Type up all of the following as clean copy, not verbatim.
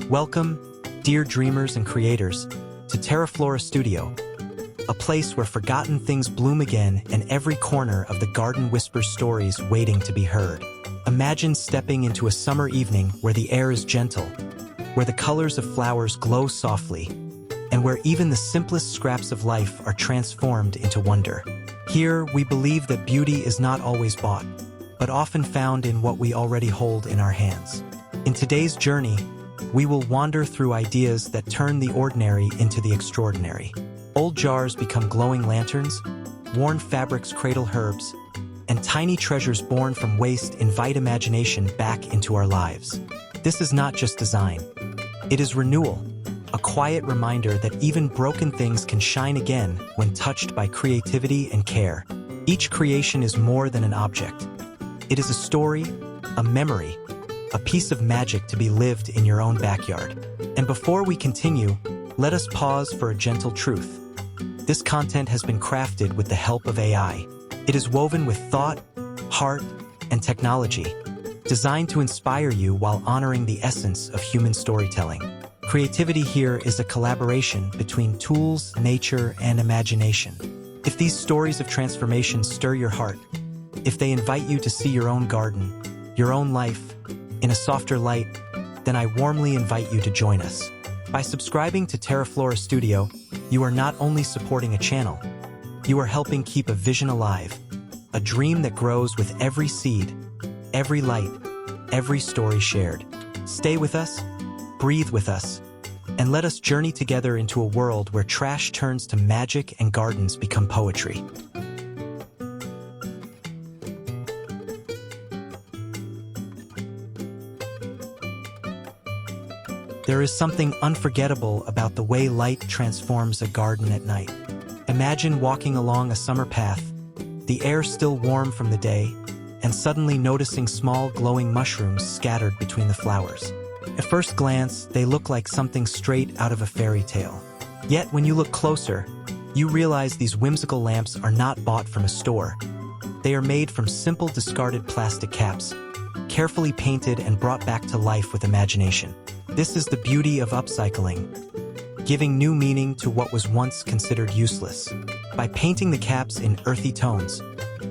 Welcome, dear dreamers and creators, to TERAFLORA Studio, a place where forgotten things bloom again and every corner of the garden whispers stories waiting to be heard. Imagine stepping into a summer evening where the air is gentle, where the colors of flowers glow softly, and where even the simplest scraps of life are transformed into wonder. Here, we believe that beauty is not always bought, but often found in what we already hold in our hands. In today's journey, we will wander through ideas that turn the ordinary into the extraordinary. Old jars become glowing lanterns, worn fabrics cradle herbs, and tiny treasures born from waste invite imagination back into our lives. This is not just design. It is renewal, a quiet reminder that even broken things can shine again when touched by creativity and care. Each creation is more than an object. It is a story, a memory, a piece of magic to be lived in your own backyard. And before we continue, let us pause for a gentle truth. This content has been crafted with the help of AI. It is woven with thought, heart, and technology, designed to inspire you while honoring the essence of human storytelling. Creativity here is a collaboration between tools, nature, and imagination. If these stories of transformation stir your heart, if they invite you to see your own garden, your own life, in a softer light, then I warmly invite you to join us. By subscribing to TERAFLORA Studio, you are not only supporting a channel, you are helping keep a vision alive, a dream that grows with every seed, every light, every story shared. Stay with us, breathe with us, and let us journey together into a world where trash turns to magic and gardens become poetry. There is something unforgettable about the way light transforms a garden at night. Imagine walking along a summer path, the air still warm from the day, and suddenly noticing small glowing mushrooms scattered between the flowers. At first glance, they look like something straight out of a fairy tale. Yet when you look closer, you realize these whimsical lamps are not bought from a store. They are made from simple discarded plastic caps, carefully painted and brought back to life with imagination. This is the beauty of upcycling, giving new meaning to what was once considered useless. By painting the caps in earthy tones,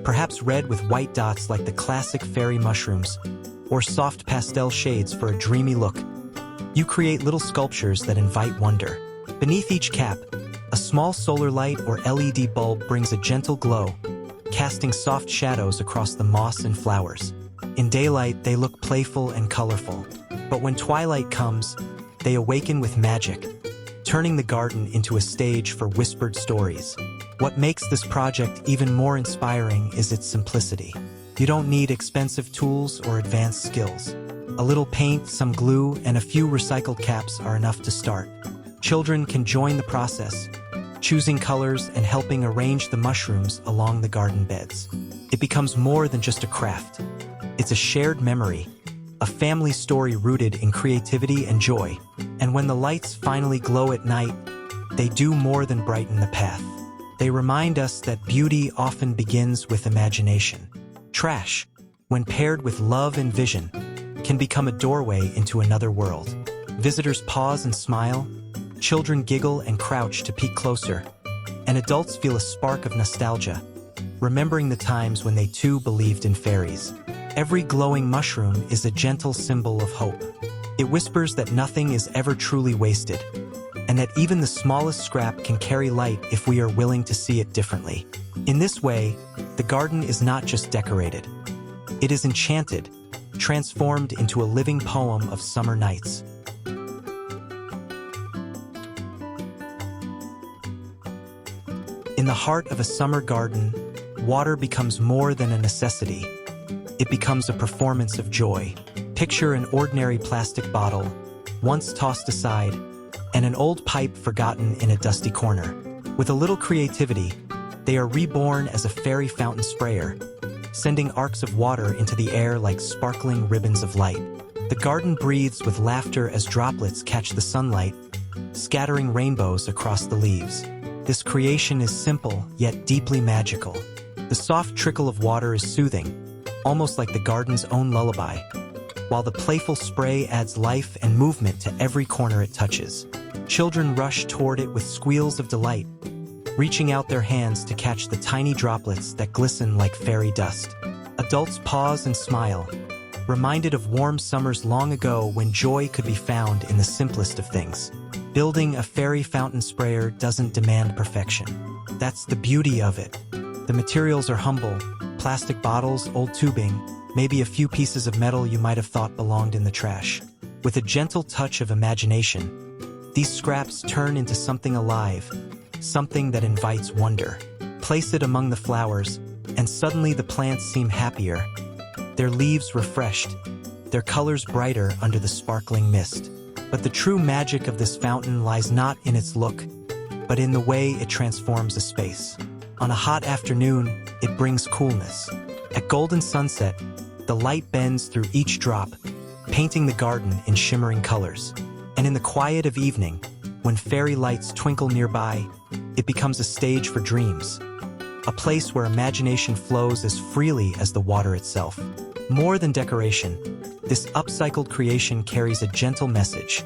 perhaps red with white dots like the classic fairy mushrooms, or soft pastel shades for a dreamy look, you create little sculptures that invite wonder. Beneath each cap, a small solar light or LED bulb brings a gentle glow, casting soft shadows across the moss and flowers. In daylight, they look playful and colorful. But when twilight comes, they awaken with magic, turning the garden into a stage for whispered stories. What makes this project even more inspiring is its simplicity. You don't need expensive tools or advanced skills. A little paint, some glue, and a few recycled caps are enough to start. Children can join the process, choosing colors and helping arrange the mushrooms along the garden beds. It becomes more than just a craft. It's a shared memory, a family story rooted in creativity and joy. And when the lights finally glow at night, they do more than brighten the path. They remind us that beauty often begins with imagination. Trash, when paired with love and vision, can become a doorway into another world. Visitors pause and smile, children giggle and crouch to peek closer, and adults feel a spark of nostalgia, remembering the times when they too believed in fairies. Every glowing mushroom is a gentle symbol of hope. It whispers that nothing is ever truly wasted, and that even the smallest scrap can carry light if we are willing to see it differently. In this way, the garden is not just decorated. It is enchanted, transformed into a living poem of summer nights. In the heart of a summer garden, water becomes more than a necessity. It becomes a performance of joy. Picture an ordinary plastic bottle, once tossed aside, and an old pipe forgotten in a dusty corner. With a little creativity, they are reborn as a fairy fountain sprayer, sending arcs of water into the air like sparkling ribbons of light. The garden breathes with laughter as droplets catch the sunlight, scattering rainbows across the leaves. This creation is simple, yet deeply magical. The soft trickle of water is soothing, almost like the garden's own lullaby, while the playful spray adds life and movement to every corner it touches. Children rush toward it with squeals of delight, reaching out their hands to catch the tiny droplets that glisten like fairy dust. Adults pause and smile, reminded of warm summers long ago when joy could be found in the simplest of things. Building a fairy fountain sprayer doesn't demand perfection. That's the beauty of it. The materials are humble: plastic bottles, old tubing, maybe a few pieces of metal you might have thought belonged in the trash. With a gentle touch of imagination, these scraps turn into something alive, something that invites wonder. Place it among the flowers, and suddenly the plants seem happier, their leaves refreshed, their colors brighter under the sparkling mist. But the true magic of this fountain lies not in its look, but in the way it transforms a space. On a hot afternoon, it brings coolness. At golden sunset, the light bends through each drop, painting the garden in shimmering colors. And in the quiet of evening, when fairy lights twinkle nearby, it becomes a stage for dreams, a place where imagination flows as freely as the water itself. More than decoration, this upcycled creation carries a gentle message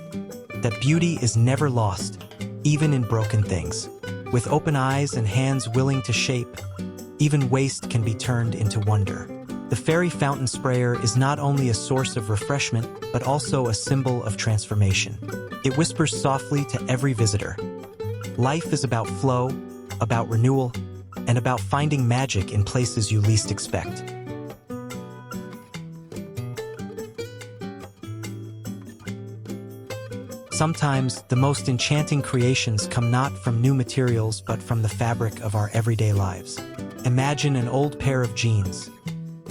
that beauty is never lost, even in broken things. With open eyes and hands willing to shape, even waste can be turned into wonder. The fairy fountain sprayer is not only a source of refreshment, but also a symbol of transformation. It whispers softly to every visitor. Life is about flow, about renewal, and about finding magic in places you least expect. Sometimes, the most enchanting creations come not from new materials but from the fabric of our everyday lives. Imagine an old pair of jeans,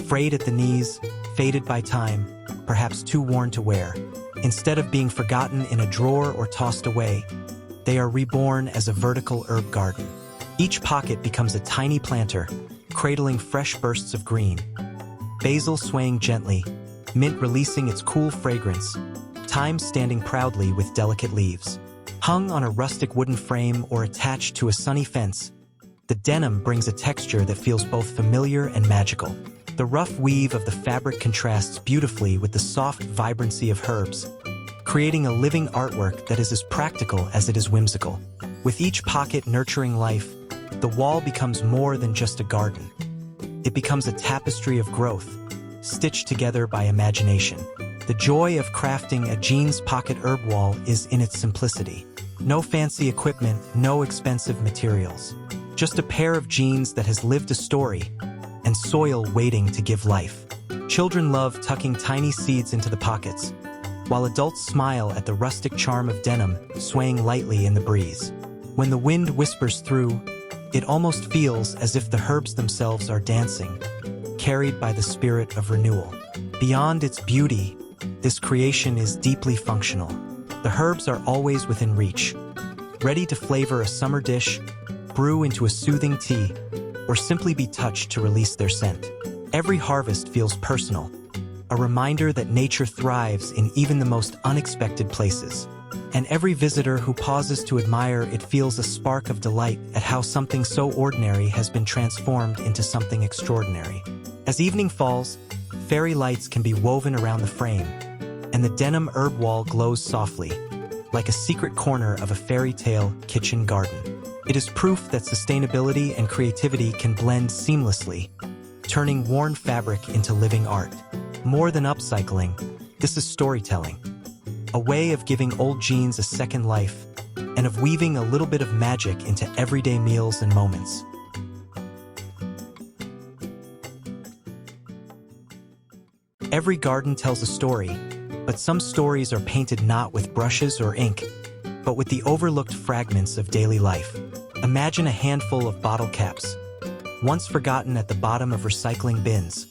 frayed at the knees, faded by time, perhaps too worn to wear. Instead of being forgotten in a drawer or tossed away, they are reborn as a vertical herb garden. Each pocket becomes a tiny planter, cradling fresh bursts of green. Basil swaying gently, mint releasing its cool fragrance, thyme standing proudly with delicate leaves. Hung on a rustic wooden frame or attached to a sunny fence, the denim brings a texture that feels both familiar and magical. The rough weave of the fabric contrasts beautifully with the soft vibrancy of herbs, creating a living artwork that is as practical as it is whimsical. With each pocket nurturing life, the wall becomes more than just a garden. It becomes a tapestry of growth, stitched together by imagination. The joy of crafting a jeans pocket herb wall is in its simplicity. No fancy equipment, no expensive materials. Just a pair of jeans that has lived a story, and soil waiting to give life. Children love tucking tiny seeds into the pockets, while adults smile at the rustic charm of denim swaying lightly in the breeze. When the wind whispers through, it almost feels as if the herbs themselves are dancing, carried by the spirit of renewal. Beyond its beauty, this creation is deeply functional. The herbs are always within reach, ready to flavor a summer dish, brew into a soothing tea, or simply be touched to release their scent. Every harvest feels personal, a reminder that nature thrives in even the most unexpected places. And every visitor who pauses to admire it feels a spark of delight at how something so ordinary has been transformed into something extraordinary. As evening falls, fairy lights can be woven around the frame, and the denim herb wall glows softly, like a secret corner of a fairy tale kitchen garden. It is proof that sustainability and creativity can blend seamlessly, turning worn fabric into living art. More than upcycling, this is storytelling, a way of giving old jeans a second life, and of weaving a little bit of magic into everyday meals and moments. Every garden tells a story, but some stories are painted not with brushes or ink, but with the overlooked fragments of daily life. Imagine a handful of bottle caps, once forgotten at the bottom of recycling bins,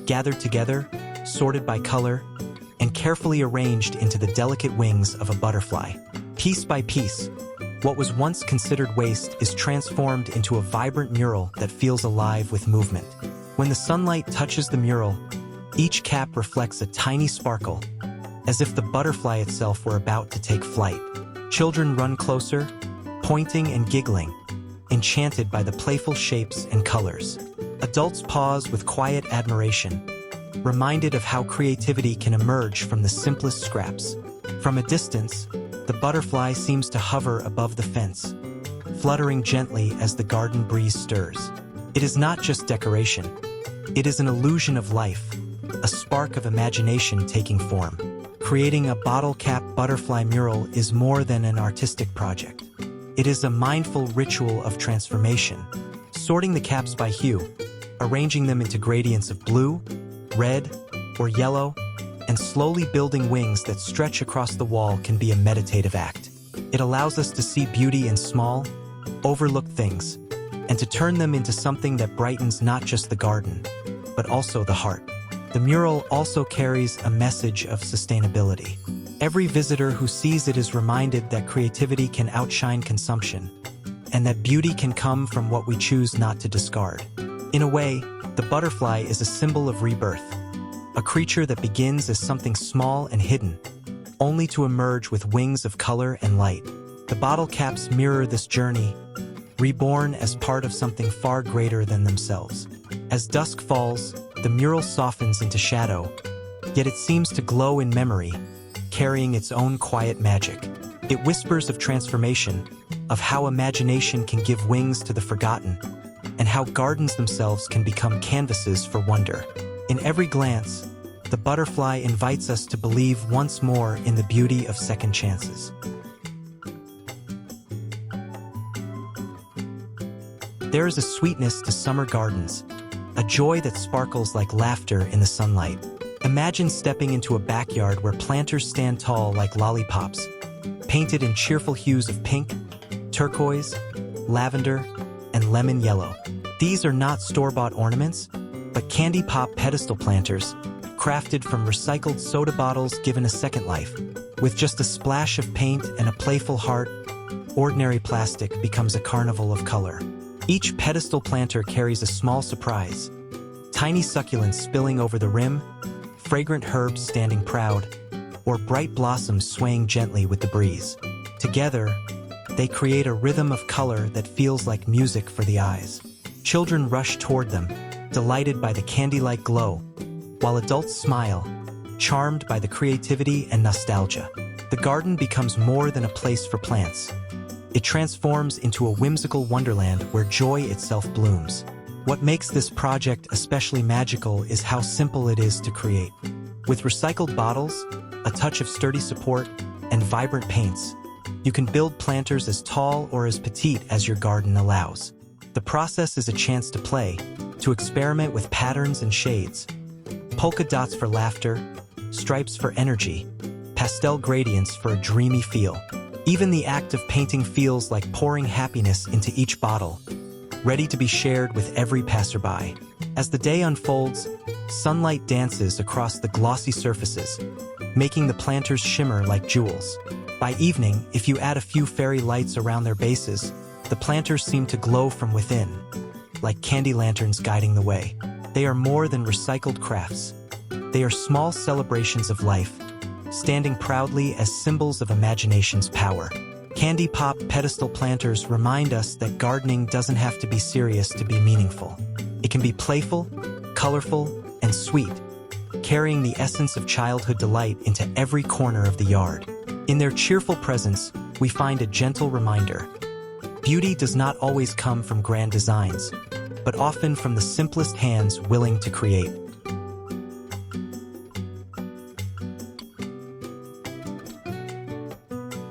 gathered together, sorted by color, and carefully arranged into the delicate wings of a butterfly. Piece by piece, what was once considered waste is transformed into a vibrant mural that feels alive with movement. When the sunlight touches the mural, each cap reflects a tiny sparkle, as if the butterfly itself were about to take flight. Children run closer, pointing and giggling, enchanted by the playful shapes and colors. Adults pause with quiet admiration, reminded of how creativity can emerge from the simplest scraps. From a distance, the butterfly seems to hover above the fence, fluttering gently as the garden breeze stirs. It is not just decoration. It is an illusion of life, a spark of imagination taking form. Creating a bottle cap butterfly mural is more than an artistic project. It is a mindful ritual of transformation, sorting the caps by hue, arranging them into gradients of blue, red, or yellow, and slowly building wings that stretch across the wall can be a meditative act. It allows us to see beauty in small, overlooked things, and to turn them into something that brightens not just the garden, but also the heart. The mural also carries a message of sustainability. Every visitor who sees it is reminded that creativity can outshine consumption, and that beauty can come from what we choose not to discard. In a way, the butterfly is a symbol of rebirth, a creature that begins as something small and hidden, only to emerge with wings of color and light. The bottle caps mirror this journey, reborn as part of something far greater than themselves. As dusk falls, the mural softens into shadow, yet it seems to glow in memory, carrying its own quiet magic. It whispers of transformation, of how imagination can give wings to the forgotten, and how gardens themselves can become canvases for wonder. In every glance, the butterfly invites us to believe once more in the beauty of second chances. There is a sweetness to summer gardens, a joy that sparkles like laughter in the sunlight. Imagine stepping into a backyard where planters stand tall like lollipops, painted in cheerful hues of pink, turquoise, lavender, and lemon yellow. These are not store-bought ornaments, but candy pop pedestal planters, crafted from recycled soda bottles given a second life. With just a splash of paint and a playful heart, ordinary plastic becomes a carnival of color. Each pedestal planter carries a small surprise: tiny succulents spilling over the rim, fragrant herbs standing proud, or bright blossoms swaying gently with the breeze. Together, they create a rhythm of color that feels like music for the eyes. Children rush toward them, delighted by the candy-like glow, while adults smile, charmed by the creativity and nostalgia. The garden becomes more than a place for plants. It transforms into a whimsical wonderland where joy itself blooms. What makes this project especially magical is how simple it is to create. With recycled bottles, a touch of sturdy support, and vibrant paints, you can build planters as tall or as petite as your garden allows. The process is a chance to play, to experiment with patterns and shades. Polka dots for laughter, stripes for energy, pastel gradients for a dreamy feel. Even the act of painting feels like pouring happiness into each bottle, ready to be shared with every passerby. As the day unfolds, sunlight dances across the glossy surfaces, making the planters shimmer like jewels. By evening, if you add a few fairy lights around their bases, the planters seem to glow from within, like candy lanterns guiding the way. They are more than recycled crafts. They are small celebrations of life, standing proudly as symbols of imagination's power. Candy pop pedestal planters remind us that gardening doesn't have to be serious to be meaningful. It can be playful, colorful, and sweet, carrying the essence of childhood delight into every corner of the yard. In their cheerful presence, we find a gentle reminder. Beauty does not always come from grand designs, but often from the simplest hands willing to create.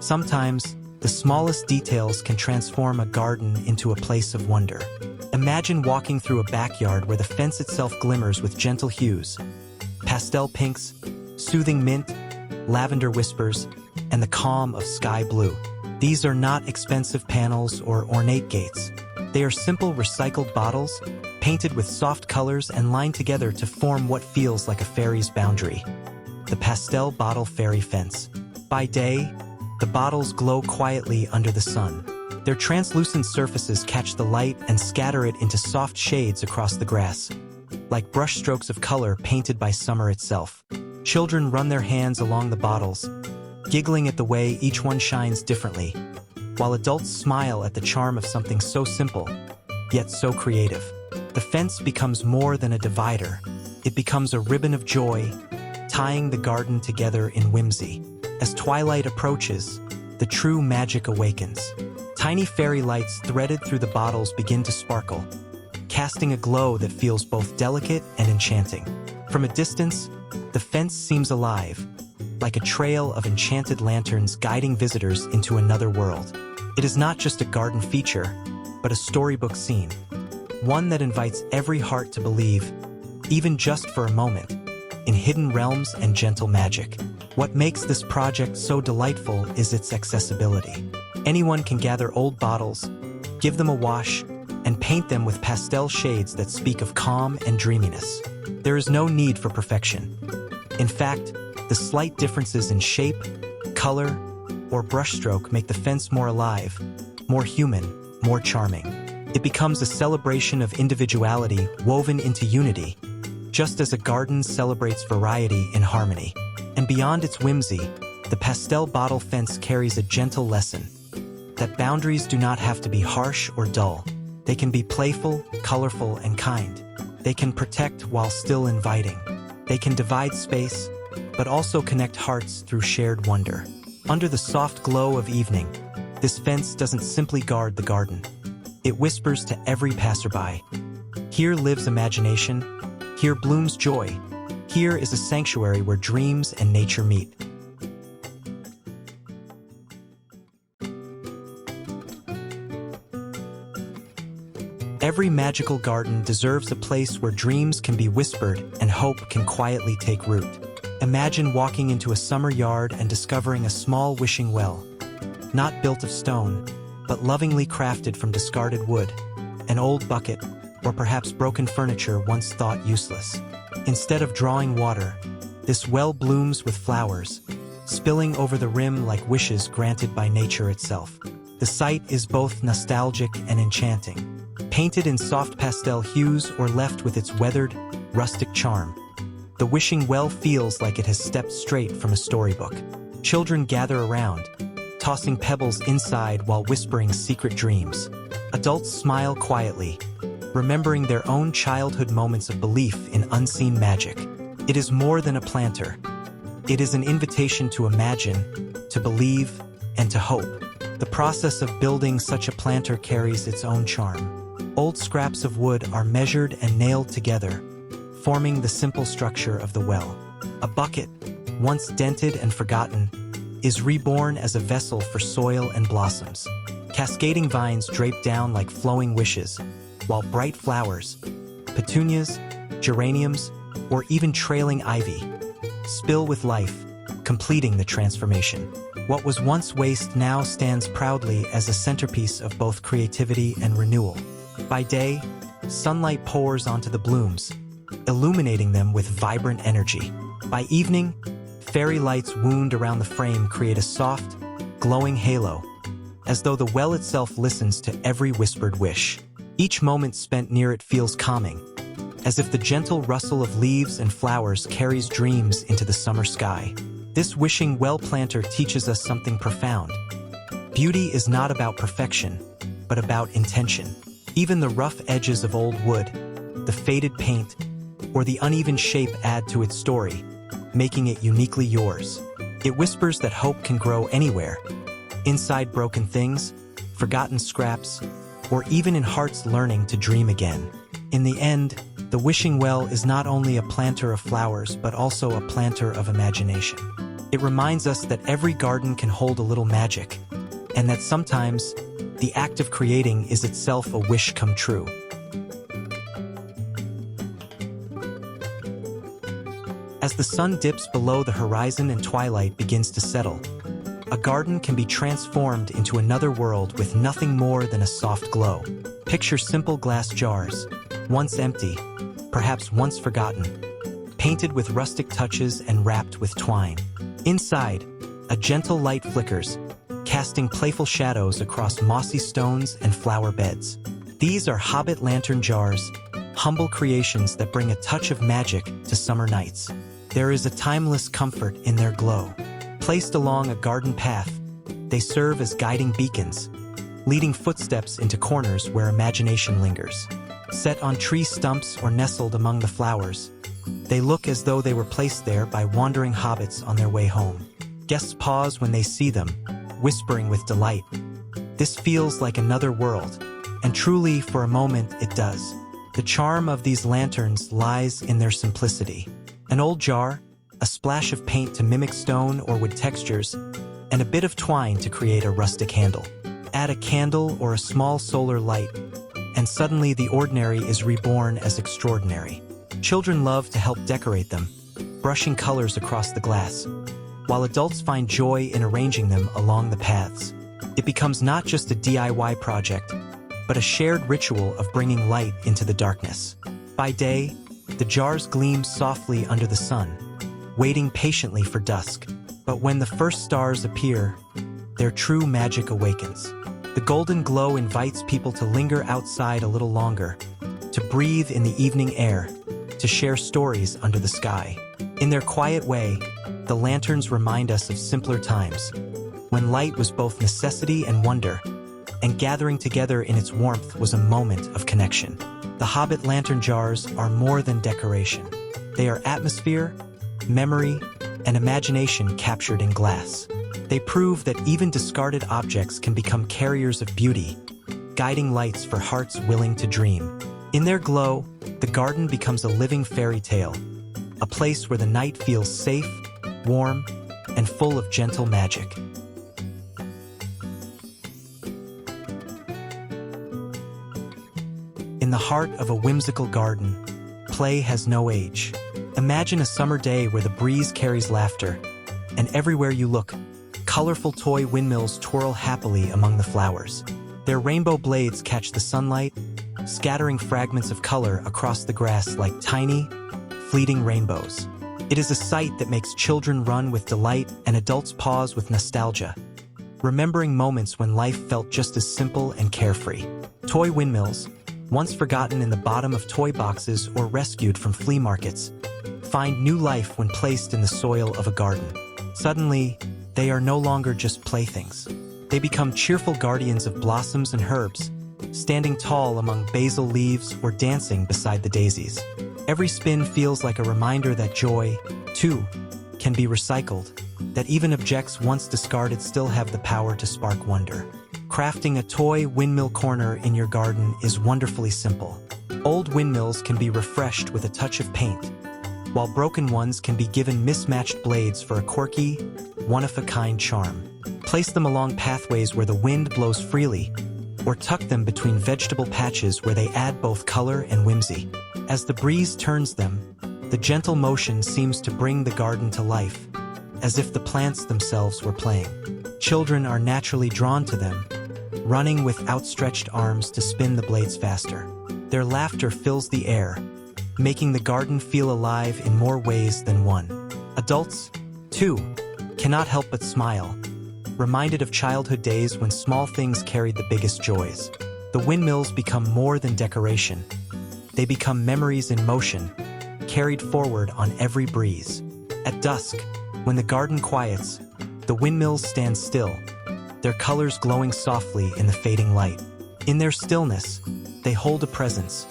Sometimes, the smallest details can transform a garden into a place of wonder. Imagine walking through a backyard where the fence itself glimmers with gentle hues, pastel pinks, soothing mint, lavender whispers, and the calm of sky blue. These are not expensive panels or ornate gates. They are simple recycled bottles, painted with soft colors and lined together to form what feels like a fairy's boundary. The pastel bottle fairy fence. By day, the bottles glow quietly under the sun. Their translucent surfaces catch the light and scatter it into soft shades across the grass, like brushstrokes of color painted by summer itself. Children run their hands along the bottles, giggling at the way each one shines differently, while adults smile at the charm of something so simple, yet so creative. The fence becomes more than a divider. it becomes a ribbon of joy, tying the garden together in whimsy. As twilight approaches, the true magic awakens. Tiny fairy lights threaded through the bottles begin to sparkle, casting a glow that feels both delicate and enchanting. From a distance, the fence seems alive, like a trail of enchanted lanterns guiding visitors into another world. It is not just a garden feature, but a storybook scene, one that invites every heart to believe, even just for a moment, in hidden realms and gentle magic. What makes this project so delightful is its accessibility. Anyone can gather old bottles, give them a wash, and paint them with pastel shades that speak of calm and dreaminess. There is no need for perfection. In fact, the slight differences in shape, color, or brushstroke make the fence more alive, more human, more charming. It becomes a celebration of individuality woven into unity, just as a garden celebrates variety in harmony. And beyond its whimsy, the pastel bottle fence carries a gentle lesson that boundaries do not have to be harsh or dull. They can be playful, colorful, and kind. They can protect while still inviting. They can divide space, but also connect hearts through shared wonder. Under the soft glow of evening, this fence doesn't simply guard the garden. It whispers to every passerby, "Here lives imagination, here blooms joy, here is a sanctuary where dreams and nature meet." Every magical garden deserves a place where dreams can be whispered and hope can quietly take root. Imagine walking into a summer yard and discovering a small wishing well, not built of stone, but lovingly crafted from discarded wood, an old bucket, or perhaps broken furniture once thought useless. Instead of drawing water, this well blooms with flowers, spilling over the rim like wishes granted by nature itself. The sight is both nostalgic and enchanting. Painted in soft pastel hues or left with its weathered, rustic charm, the wishing well feels like it has stepped straight from a storybook. Children gather around, tossing pebbles inside while whispering secret dreams. Adults smile quietly, remembering their own childhood moments of belief in unseen magic. It is more than a planter. It is an invitation to imagine, to believe, and to hope. The process of building such a planter carries its own charm. Old scraps of wood are measured and nailed together, forming the simple structure of the well. A bucket, once dented and forgotten, is reborn as a vessel for soil and blossoms. Cascading vines drape down like flowing wishes, while bright flowers, petunias, geraniums, or even trailing ivy, spill with life, completing the transformation. What was once waste now stands proudly as a centerpiece of both creativity and renewal. By day, sunlight pours onto the blooms, illuminating them with vibrant energy. By evening, fairy lights wound around the frame create a soft, glowing halo, as though the well itself listens to every whispered wish. Each moment spent near it feels calming, as if the gentle rustle of leaves and flowers carries dreams into the summer sky. This wishing well planter teaches us something profound. Beauty is not about perfection, but about intention. Even the rough edges of old wood, the faded paint, or the uneven shape add to its story, making it uniquely yours. It whispers that hope can grow anywhere, inside broken things, forgotten scraps, or even in hearts learning to dream again. In the end, the wishing well is not only a planter of flowers, but also a planter of imagination. It reminds us that every garden can hold a little magic, and that sometimes the act of creating is itself a wish come true. As the sun dips below the horizon and twilight begins to settle, a garden can be transformed into another world with nothing more than a soft glow. Picture simple glass jars, once empty, perhaps once forgotten, painted with rustic touches and wrapped with twine. Inside, a gentle light flickers, casting playful shadows across mossy stones and flower beds. These are hobbit lantern jars, humble creations that bring a touch of magic to summer nights. There is a timeless comfort in their glow. Placed along a garden path, they serve as guiding beacons, leading footsteps into corners where imagination lingers. Set on tree stumps or nestled among the flowers, They look as though they were placed there by wandering hobbits on their way home. Guests pause when they see them, whispering with delight. This feels like another world, and truly, for a moment, it does. The charm of these lanterns lies in their simplicity. An old jar, a splash of paint to mimic stone or wood textures, and a bit of twine to create a rustic handle. Add a candle or a small solar light, and suddenly the ordinary is reborn as extraordinary. Children love to help decorate them, brushing colors across the glass, while adults find joy in arranging them along the paths. It becomes not just a DIY project, but a shared ritual of bringing light into the darkness. By day, the jars gleam softly under the sun, waiting patiently for dusk. But when the first stars appear, their true magic awakens. The golden glow invites people to linger outside a little longer, to breathe in the evening air, to share stories under the sky. In their quiet way, the lanterns remind us of simpler times, when light was both necessity and wonder, and gathering together in its warmth was a moment of connection. The Hobbit lantern jars are more than decoration. They are atmosphere, memory, and imagination captured in glass. They prove that even discarded objects can become carriers of beauty, guiding lights for hearts willing to dream. In their glow, the garden becomes a living fairy tale, a place where the night feels safe, warm, and full of gentle magic. In the heart of a whimsical garden, play has no age. Imagine a summer day where the breeze carries laughter, and everywhere you look, colorful toy windmills twirl happily among the flowers. Their rainbow blades catch the sunlight, scattering fragments of color across the grass like tiny, fleeting rainbows. It is a sight that makes children run with delight and adults pause with nostalgia, remembering moments when life felt just as simple and carefree. Toy windmills, once forgotten in the bottom of toy boxes or rescued from flea markets, find new life when placed in the soil of a garden. Suddenly, they are no longer just playthings. They become cheerful guardians of blossoms and herbs, standing tall among basil leaves or dancing beside the daisies. Every spin feels like a reminder that joy, too, can be recycled, that even objects once discarded still have the power to spark wonder. Crafting a toy windmill corner in your garden is wonderfully simple. Old windmills can be refreshed with a touch of paint, while broken ones can be given mismatched blades for a quirky, one-of-a-kind charm. Place them along pathways where the wind blows freely, or tuck them between vegetable patches where they add both color and whimsy. As the breeze turns them, the gentle motion seems to bring the garden to life, as if the plants themselves were playing. Children are naturally drawn to them, running with outstretched arms to spin the blades faster. Their laughter fills the air, making the garden feel alive in more ways than one. Adults, too, cannot help but smile, reminded of childhood days when small things carried the biggest joys. The windmills become more than decoration. They become memories in motion, carried forward on every breeze. At dusk, when the garden quiets, the windmills stand still, their colors glowing softly in the fading light. In their stillness, they hold a presence,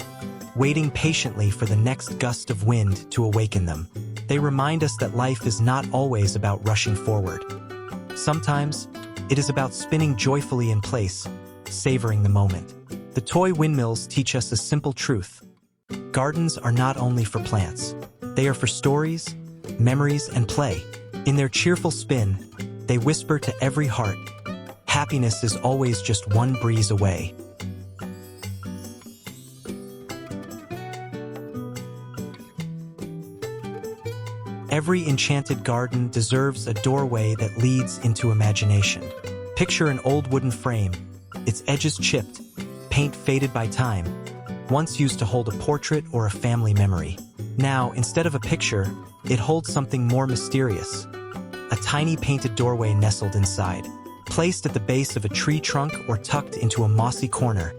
waiting patiently for the next gust of wind to awaken them. They remind us that life is not always about rushing forward. Sometimes, it is about spinning joyfully in place, savoring the moment. The toy windmills teach us a simple truth. Gardens are not only for plants. They are for stories, memories, and play. In their cheerful spin, they whisper to every heart, happiness is always just one breeze away. Every enchanted garden deserves a doorway that leads into imagination. Picture an old wooden frame, its edges chipped, paint faded by time, once used to hold a portrait or a family memory. Now, instead of a picture, it holds something more mysterious. A tiny painted doorway nestled inside. Placed at the base of a tree trunk or tucked into a mossy corner,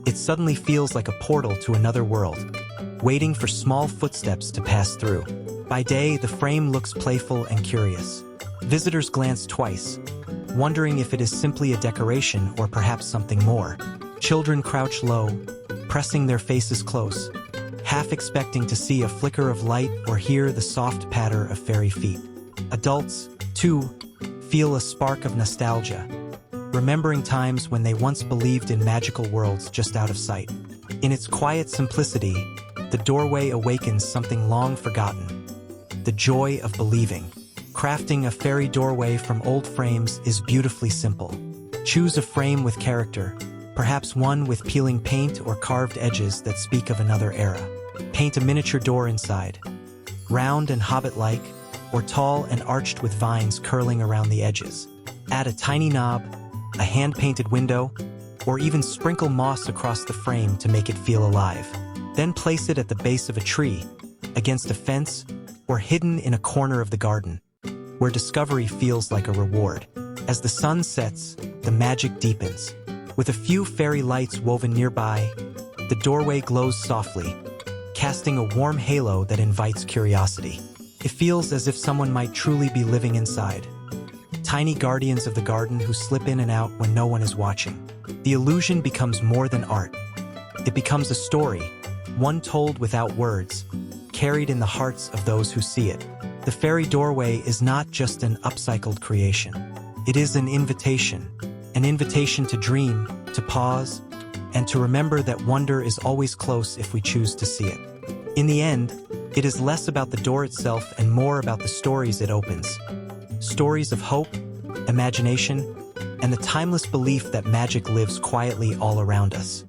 it suddenly feels like a portal to another world, waiting for small footsteps to pass through. By day, the frame looks playful and curious. Visitors glance twice, wondering if it is simply a decoration or perhaps something more. Children crouch low, pressing their faces close, half expecting to see a flicker of light or hear the soft patter of fairy feet. Adults, too, feel a spark of nostalgia, remembering times when they once believed in magical worlds just out of sight. In its quiet simplicity, the doorway awakens something long forgotten: the joy of believing. Crafting a fairy doorway from old frames is beautifully simple. Choose a frame with character, perhaps one with peeling paint or carved edges that speak of another era. Paint a miniature door inside, round and hobbit-like, or tall and arched with vines curling around the edges. Add a tiny knob, a hand-painted window, or even sprinkle moss across the frame to make it feel alive. Then place it at the base of a tree, against a fence, or hidden in a corner of the garden, where discovery feels like a reward. As the sun sets, the magic deepens. With a few fairy lights woven nearby, the doorway glows softly, casting a warm halo that invites curiosity. It feels as if someone might truly be living inside. Tiny guardians of the garden who slip in and out when no one is watching. The illusion becomes more than art. It becomes a story, one told without words, carried in the hearts of those who see it. The fairy doorway is not just an upcycled creation. It is an invitation to dream, to pause, and to remember that wonder is always close if we choose to see it. In the end, it is less about the door itself and more about the stories it opens. Stories of hope, imagination, and the timeless belief that magic lives quietly all around us.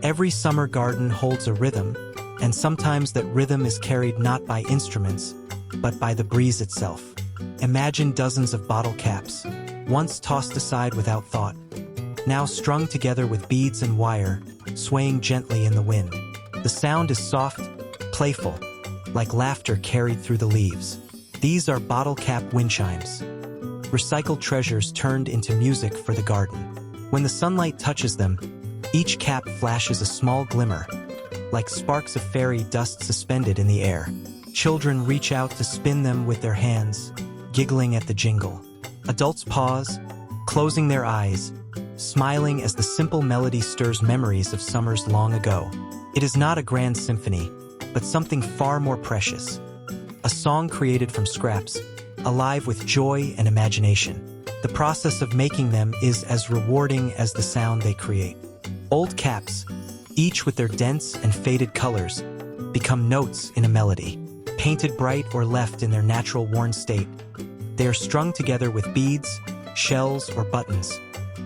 Every summer garden holds a rhythm, and sometimes that rhythm is carried not by instruments, but by the breeze itself. Imagine dozens of bottle caps, once tossed aside without thought, now strung together with beads and wire, swaying gently in the wind. The sound is soft, playful, like laughter carried through the leaves. These are bottle cap wind chimes, recycled treasures turned into music for the garden. When the sunlight touches them, each cap flashes a small glimmer, like sparks of fairy dust suspended in the air. Children reach out to spin them with their hands, giggling at the jingle. Adults pause, closing their eyes, smiling as the simple melody stirs memories of summers long ago. It is not a grand symphony, but something far more precious. A song created from scraps, alive with joy and imagination. The process of making them is as rewarding as the sound they create. Old caps, each with their dense and faded colors, become notes in a melody. Painted bright or left in their natural worn state, they are strung together with beads, shells, or buttons,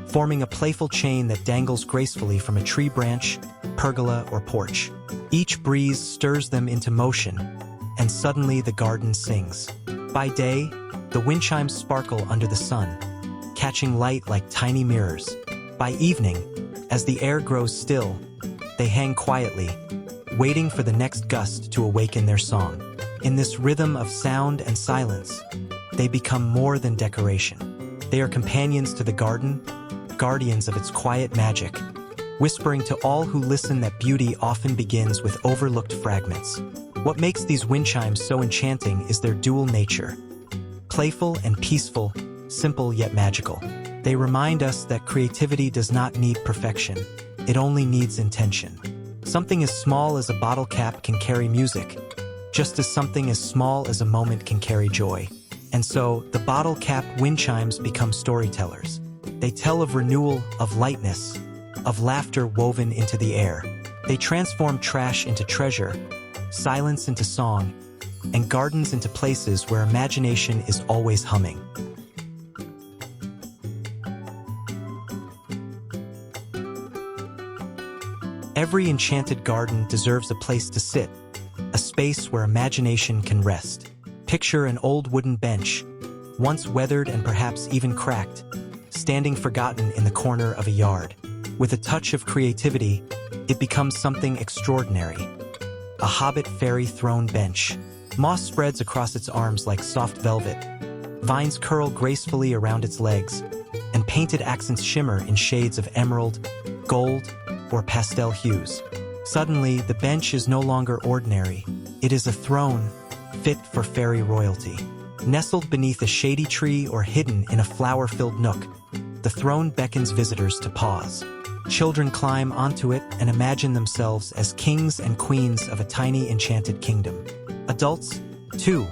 forming a playful chain that dangles gracefully from a tree branch, pergola, or porch. Each breeze stirs them into motion, and suddenly the garden sings. By day, the wind chimes sparkle under the sun, catching light like tiny mirrors. By evening, as the air grows still, they hang quietly, waiting for the next gust to awaken their song. In this rhythm of sound and silence, they become more than decoration. They are companions to the garden, guardians of its quiet magic, whispering to all who listen that beauty often begins with overlooked fragments. What makes these wind chimes so enchanting is their dual nature. Playful and peaceful, simple yet magical. They remind us that creativity does not need perfection, it only needs intention. Something as small as a bottle cap can carry music, just as something as small as a moment can carry joy. And so, the bottle cap wind chimes become storytellers. They tell of renewal, of lightness, of laughter woven into the air. They transform trash into treasure, silence into song, and gardens into places where imagination is always humming. Every enchanted garden deserves a place to sit, a space where imagination can rest. Picture an old wooden bench, once weathered and perhaps even cracked, standing forgotten in the corner of a yard. With a touch of creativity, it becomes something extraordinary. A hobbit fairy throne bench. Moss spreads across its arms like soft velvet. Vines curl gracefully around its legs, and painted accents shimmer in shades of emerald, gold, or pastel hues. Suddenly, the bench is no longer ordinary. It is a throne, fit for fairy royalty. Nestled beneath a shady tree or hidden in a flower-filled nook, the throne beckons visitors to pause. Children climb onto it and imagine themselves as kings and queens of a tiny enchanted kingdom. Adults, too,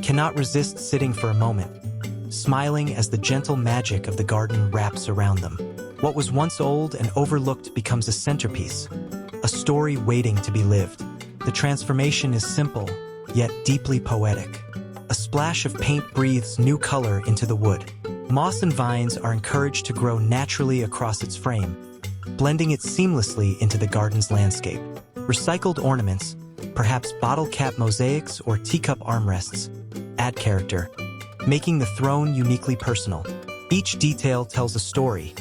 cannot resist sitting for a moment, smiling as the gentle magic of the garden wraps around them. What was once old and overlooked becomes a centerpiece, a story waiting to be lived. The transformation is simple, yet deeply poetic. A splash of paint breathes new color into the wood. Moss and vines are encouraged to grow naturally across its frame, blending it seamlessly into the garden's landscape. Recycled ornaments, perhaps bottle cap mosaics or teacup armrests, add character, making the throne uniquely personal. Each detail tells a story,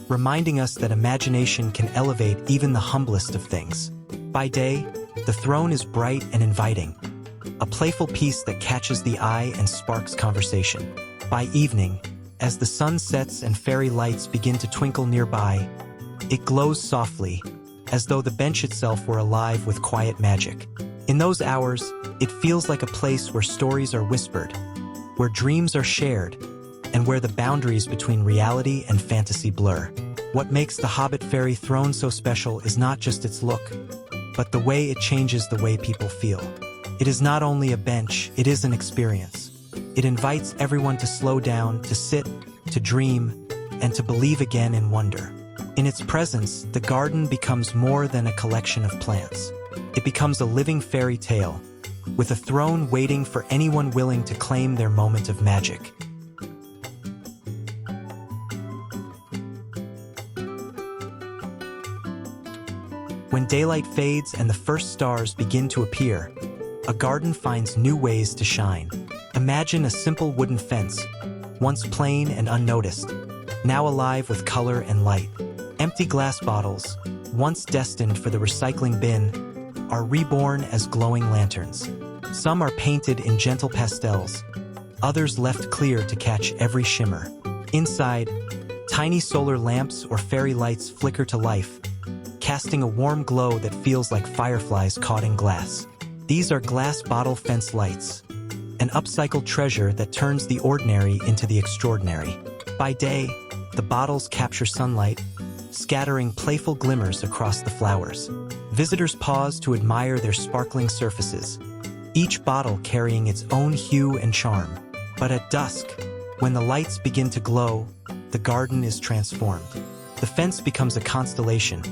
reminding us that imagination can elevate even the humblest of things. By day, the throne is bright and inviting, a playful piece that catches the eye and sparks conversation. By evening, as the sun sets and fairy lights begin to twinkle nearby, it glows softly, as though the bench itself were alive with quiet magic. In those hours, it feels like a place where stories are whispered, where dreams are shared, and where the boundaries between reality and fantasy blur. What makes the Hobbit Fairy Throne so special is not just its look, but the way it changes the way people feel. It is not only a bench, it is an experience. It invites everyone to slow down, to sit, to dream, and to believe again in wonder. In its presence, the garden becomes more than a collection of plants. It becomes a living fairy tale, with a throne waiting for anyone willing to claim their moment of magic. When daylight fades and the first stars begin to appear, a garden finds new ways to shine. Imagine a simple wooden fence, once plain and unnoticed, now alive with color and light. Empty glass bottles, once destined for the recycling bin, are reborn as glowing lanterns. Some are painted in gentle pastels, others left clear to catch every shimmer. Inside, tiny solar lamps or fairy lights flicker to life, casting a warm glow that feels like fireflies caught in glass. These are glass bottle fence lights, an upcycled treasure that turns the ordinary into the extraordinary. By day, the bottles capture sunlight, scattering playful glimmers across the flowers. Visitors pause to admire their sparkling surfaces, each bottle carrying its own hue and charm. But at dusk, when the lights begin to glow, the garden is transformed. The fence becomes a constellation,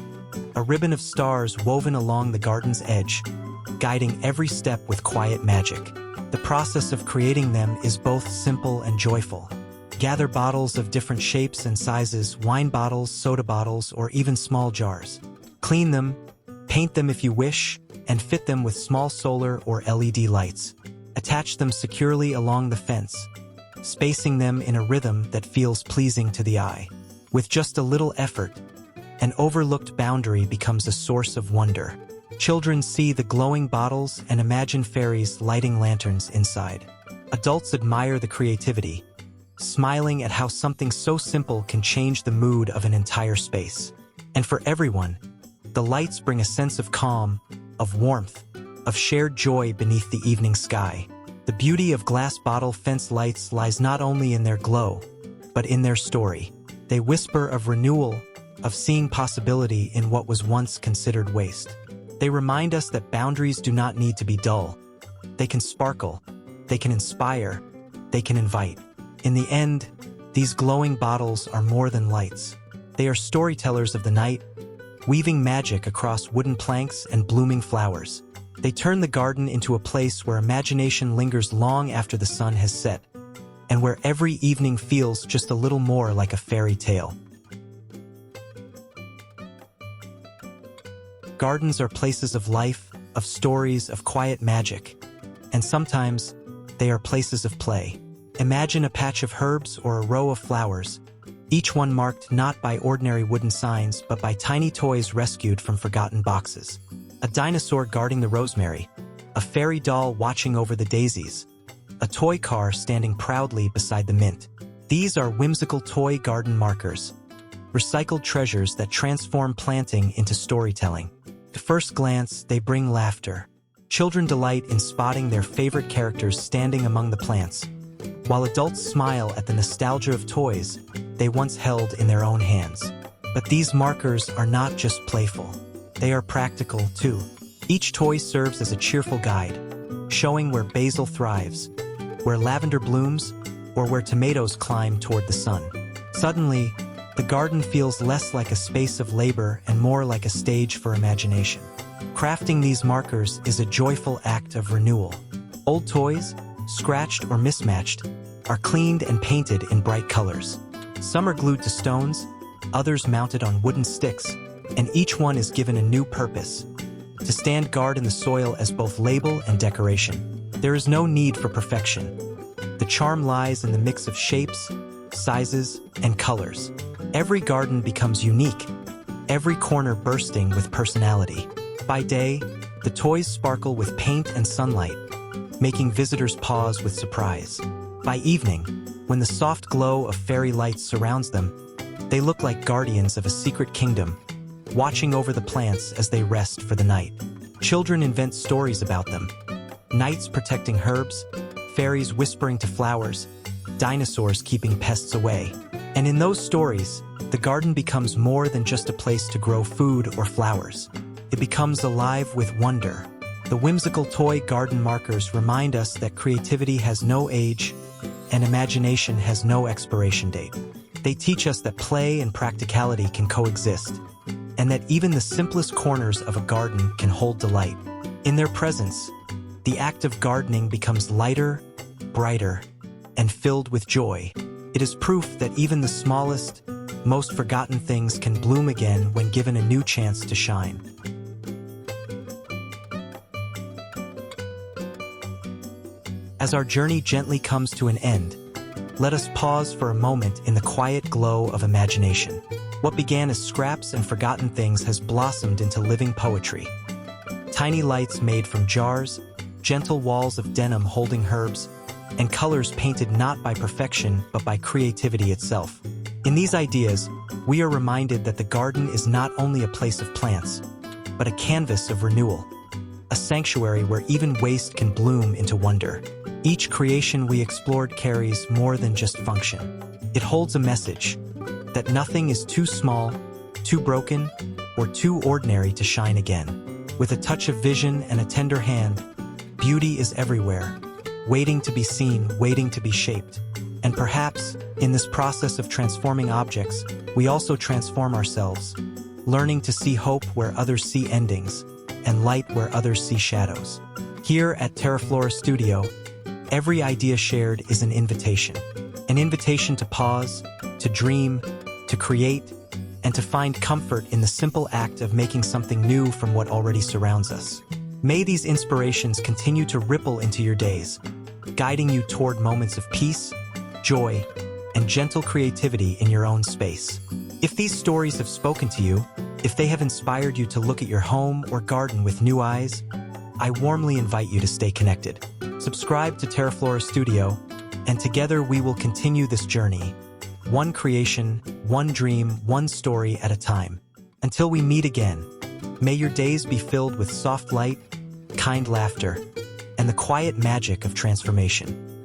a ribbon of stars woven along the garden's edge, guiding every step with quiet magic. The process of creating them is both simple and joyful. Gather bottles of different shapes and sizes, wine bottles, soda bottles, or even small jars. Clean them, paint them if you wish, and fit them with small solar or LED lights. Attach them securely along the fence, spacing them in a rhythm that feels pleasing to the eye. With just a little effort, an overlooked boundary becomes a source of wonder. Children see the glowing bottles and imagine fairies lighting lanterns inside. Adults admire the creativity, smiling at how something so simple can change the mood of an entire space. And for everyone, the lights bring a sense of calm, of warmth, of shared joy beneath the evening sky. The beauty of glass bottle fence lights lies not only in their glow, but in their story. They whisper of renewal, of seeing possibility in what was once considered waste. They remind us that boundaries do not need to be dull. They can sparkle, they can inspire, they can invite. In the end, these glowing bottles are more than lights. They are storytellers of the night, weaving magic across wooden planks and blooming flowers. They turn the garden into a place where imagination lingers long after the sun has set, and where every evening feels just a little more like a fairy tale. Gardens are places of life, of stories, of quiet magic, and sometimes they are places of play. Imagine a patch of herbs or a row of flowers, each one marked not by ordinary wooden signs but by tiny toys rescued from forgotten boxes. A dinosaur guarding the rosemary, a fairy doll watching over the daisies, a toy car standing proudly beside the mint. These are whimsical toy garden markers, recycled treasures that transform planting into storytelling. At first glance, they bring laughter. Children delight in spotting their favorite characters standing among the plants, while adults smile at the nostalgia of toys they once held in their own hands. But these markers are not just playful. They are practical, too. Each toy serves as a cheerful guide, showing where basil thrives, where lavender blooms, or where tomatoes climb toward the sun. Suddenly, the garden feels less like a space of labor and more like a stage for imagination. Crafting these markers is a joyful act of renewal. Old toys, scratched or mismatched, are cleaned and painted in bright colors. Some are glued to stones, others mounted on wooden sticks, and each one is given a new purpose: to stand guard in the soil as both label and decoration. There is no need for perfection. The charm lies in the mix of shapes, sizes, and colors. Every garden becomes unique, every corner bursting with personality. By day, the toys sparkle with paint and sunlight, making visitors pause with surprise. By evening, when the soft glow of fairy lights surrounds them, they look like guardians of a secret kingdom, watching over the plants as they rest for the night. Children invent stories about them: knights protecting herbs, fairies whispering to flowers, dinosaurs keeping pests away. And in those stories, the garden becomes more than just a place to grow food or flowers. It becomes alive with wonder. The whimsical toy garden markers remind us that creativity has no age and imagination has no expiration date. They teach us that play and practicality can coexist, and that even the simplest corners of a garden can hold delight. In their presence, the act of gardening becomes lighter, brighter, and filled with joy. It is proof that even the smallest, most forgotten things can bloom again when given a new chance to shine. As our journey gently comes to an end, let us pause for a moment in the quiet glow of imagination. What began as scraps and forgotten things has blossomed into living poetry. Tiny lights made from jars, gentle walls of denim holding herbs, and colors painted not by perfection but by creativity itself. In these ideas, we are reminded that the garden is not only a place of plants, but a canvas of renewal, a sanctuary where even waste can bloom into wonder. Each creation we explored carries more than just function. It holds a message that nothing is too small, too broken, or too ordinary to shine again. With a touch of vision and a tender hand, beauty is everywhere, waiting to be seen, waiting to be shaped. And perhaps, in this process of transforming objects, we also transform ourselves, learning to see hope where others see endings, and light where others see shadows. Here at TERAFLORA Studio, every idea shared is an invitation to pause, to dream, to create, and to find comfort in the simple act of making something new from what already surrounds us. May these inspirations continue to ripple into your days, guiding you toward moments of peace, joy, and gentle creativity in your own space. If these stories have spoken to you, if they have inspired you to look at your home or garden with new eyes, I warmly invite you to stay connected. Subscribe to TERAFLORA Studio, and together we will continue this journey, one creation, one dream, one story at a time. Until we meet again, may your days be filled with soft light, kind laughter, and the quiet magic of transformation.